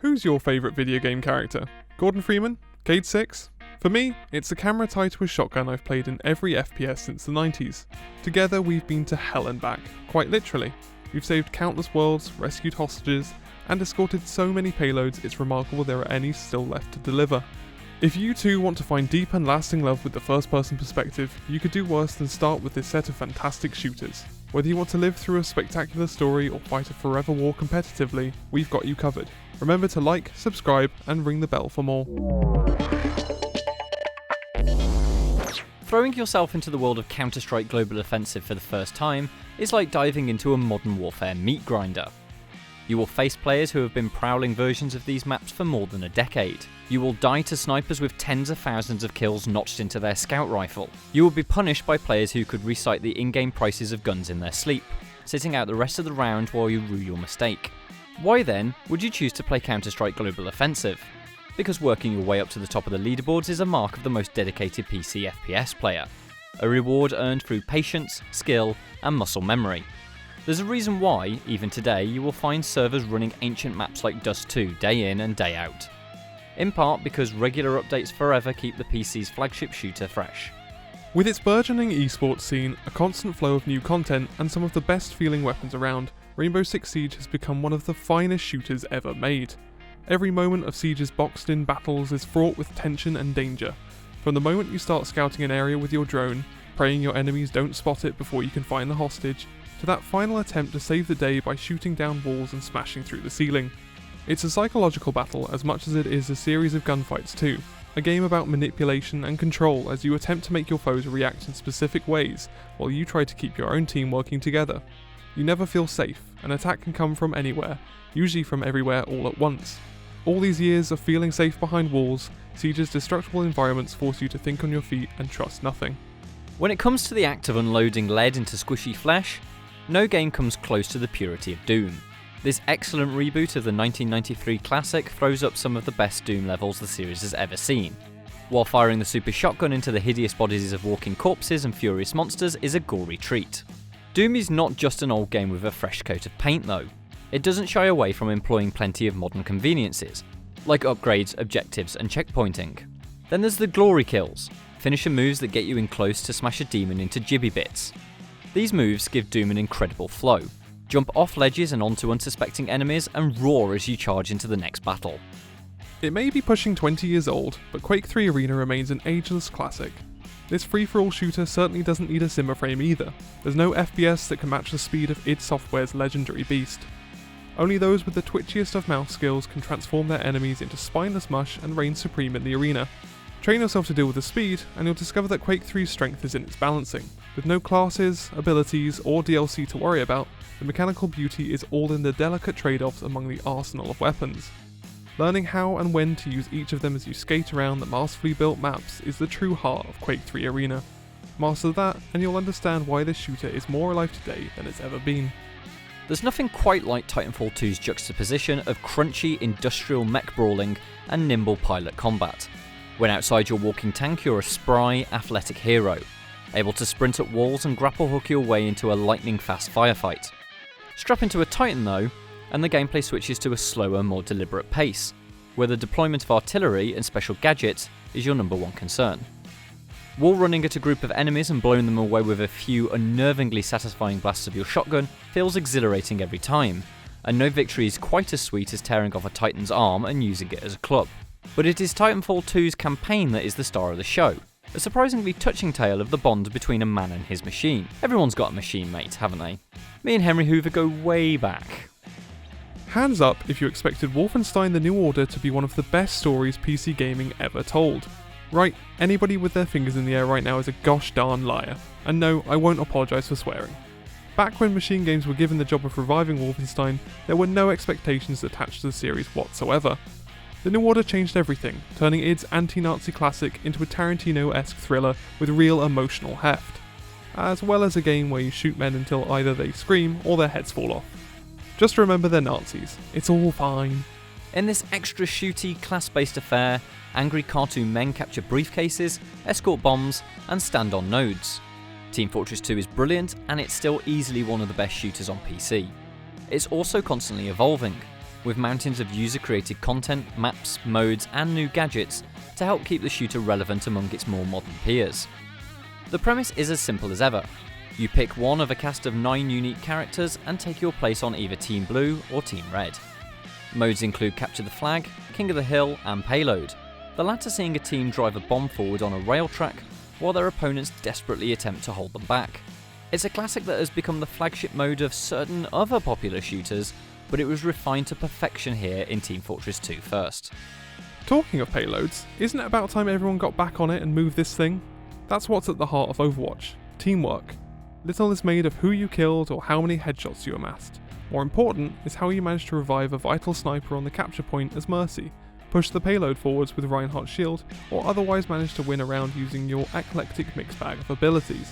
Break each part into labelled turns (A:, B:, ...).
A: Who's your favourite video game character? Gordon Freeman? Cade 6? For me, it's the camera tied to a shotgun I've played in every FPS since the 90s. Together we've been to hell and back, quite literally. We've saved countless worlds, rescued hostages, and escorted so many payloads it's remarkable there are any still left to deliver. If you too want to find deep and lasting love with the first person perspective, you could do worse than start with this set of fantastic shooters. Whether you want to live through a spectacular story or fight a forever war competitively, we've got you covered. Remember to like, subscribe, and ring the bell for more.
B: Throwing yourself into the world of Counter-Strike Global Offensive for the first time is like diving into a modern warfare meat grinder. You will face players who have been prowling versions of these maps for more than a decade. You will die to snipers with tens of thousands of kills notched into their scout rifle. You will be punished by players who could recite the in-game prices of guns in their sleep, sitting out the rest of the round while you rue your mistake. Why then would you choose to play Counter-Strike Global Offensive? Because working your way up to the top of the leaderboards is a mark of the most dedicated PC FPS player. A reward earned through patience, skill, and muscle memory. There's a reason why, even today, you will find servers running ancient maps like Dust 2 day in and day out. In part because regular updates forever keep the PC's flagship shooter fresh.
A: With its burgeoning esports scene, a constant flow of new content, and some of the best feeling weapons around, Rainbow Six Siege has become one of the finest shooters ever made. Every moment of Siege's boxed-in battles is fraught with tension and danger. From the moment you start scouting an area with your drone, praying your enemies don't spot it before you can find the hostage, to that final attempt to save the day by shooting down walls and smashing through the ceiling. It's a psychological battle as much as it is a series of gunfights too, a game about manipulation and control as you attempt to make your foes react in specific ways while you try to keep your own team working together. You never feel safe, an attack can come from anywhere, usually from everywhere all at once. All these years of feeling safe behind walls, Siege's destructible environments force you to think on your feet and trust nothing.
B: When it comes to the act of unloading lead into squishy flesh, no game comes close to the purity of Doom. This excellent reboot of the 1993 classic throws up some of the best Doom levels the series has ever seen. While firing the super shotgun into the hideous bodies of walking corpses and furious monsters is a gory treat. Doom is not just an old game with a fresh coat of paint though. It doesn't shy away from employing plenty of modern conveniences, like upgrades, objectives and checkpointing. Then there's the glory kills, finisher moves that get you in close to smash a demon into jibby bits. These moves give Doom an incredible flow. Jump off ledges and onto unsuspecting enemies and roar as you charge into the next battle.
A: It may be pushing 20 years old, but Quake 3 Arena remains an ageless classic. This free-for-all shooter certainly doesn't need a simmer frame either. There's no FPS that can match the speed of id Software's legendary beast. Only those with the twitchiest of mouse skills can transform their enemies into spineless mush and reign supreme in the arena. Train yourself to deal with the speed, and you'll discover that Quake 3's strength is in its balancing. With no classes, abilities, or DLC to worry about, the mechanical beauty is all in the delicate trade-offs among the arsenal of weapons. Learning how and when to use each of them as you skate around the masterfully built maps is the true heart of Quake 3 Arena. Master that, and you'll understand why this shooter is more alive today than it's ever been.
B: There's nothing quite like Titanfall 2's juxtaposition of crunchy industrial mech brawling and nimble pilot combat. When outside your walking tank, you're a spry, athletic hero, able to sprint up walls and grapple hook your way into a lightning-fast firefight. Strap into a Titan though, and the gameplay switches to a slower, more deliberate pace, where the deployment of artillery and special gadgets is your number one concern. Wall running at a group of enemies and blowing them away with a few unnervingly satisfying blasts of your shotgun feels exhilarating every time, and no victory is quite as sweet as tearing off a Titan's arm and using it as a club. But it is Titanfall 2's campaign that is the star of the show, a surprisingly touching tale of the bond between a man and his machine. Everyone's got a machine mate, haven't they? Me and Henry Hoover go way back.
A: Hands up if you expected Wolfenstein: The New Order to be one of the best stories PC gaming ever told. Right, anybody with their fingers in the air right now is a gosh darn liar. And no, I won't apologise for swearing. Back when Machine Games were given the job of reviving Wolfenstein, there were no expectations attached to the series whatsoever. The New Order changed everything, turning id's anti-Nazi classic into a Tarantino-esque thriller with real emotional heft, as well as a game where you shoot men until either they scream or their heads fall off. Just remember they're Nazis, it's all fine.
B: In this extra shooty, class-based affair, angry cartoon men capture briefcases, escort bombs, and stand on nodes. Team Fortress 2 is brilliant, and it's still easily one of the best shooters on PC. It's also constantly evolving, with mountains of user-created content, maps, modes, and new gadgets to help keep the shooter relevant among its more modern peers. The premise is as simple as ever. You pick one of a cast of 9 unique characters and take your place on either Team Blue or Team Red. Modes include Capture the Flag, King of the Hill, and Payload, the latter seeing a team drive a bomb forward on a rail track while their opponents desperately attempt to hold them back. It's a classic that has become the flagship mode of certain other popular shooters, but it was refined to perfection here in Team Fortress 2 first.
A: Talking of payloads, isn't it about time everyone got back on it and moved this thing? That's what's at the heart of Overwatch: teamwork. Little is made of who you killed or how many headshots you amassed. More important is how you managed to revive a vital sniper on the capture point as mercy, push the payload forwards with Reinhardt's shield, or otherwise manage to win a round using your eclectic mixed bag of abilities.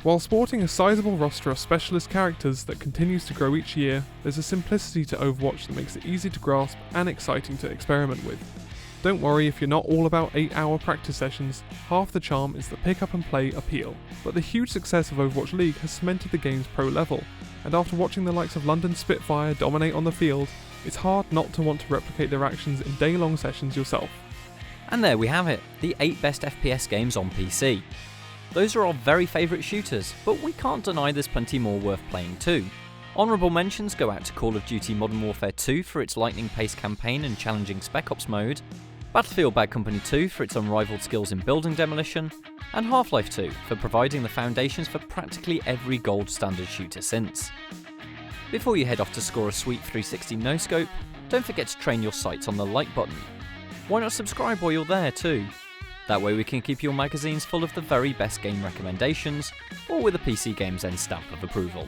A: While sporting a sizable roster of specialist characters that continues to grow each year, there's a simplicity to Overwatch that makes it easy to grasp and exciting to experiment with. Don't worry if you're not all about 8-hour practice sessions, half the charm is the pick up and play appeal. But the huge success of Overwatch League has cemented the game's pro level, and after watching the likes of London Spitfire dominate on the field, it's hard not to want to replicate their actions in day-long sessions yourself.
B: And there we have it, the 8 best FPS games on PC. Those are our very favourite shooters, but we can't deny there's plenty more worth playing too. Honourable mentions go out to Call of Duty Modern Warfare 2 for its lightning-paced campaign and challenging Spec Ops mode, Battlefield Bad Company 2 for its unrivaled skills in building demolition, and Half-Life 2 for providing the foundations for practically every gold standard shooter since. Before you head off to score a sweet 360 no-scope, don't forget to train your sights on the like button. Why not subscribe while you're there too? That way we can keep your magazines full of the very best game recommendations, or with a PCGamesN stamp of approval.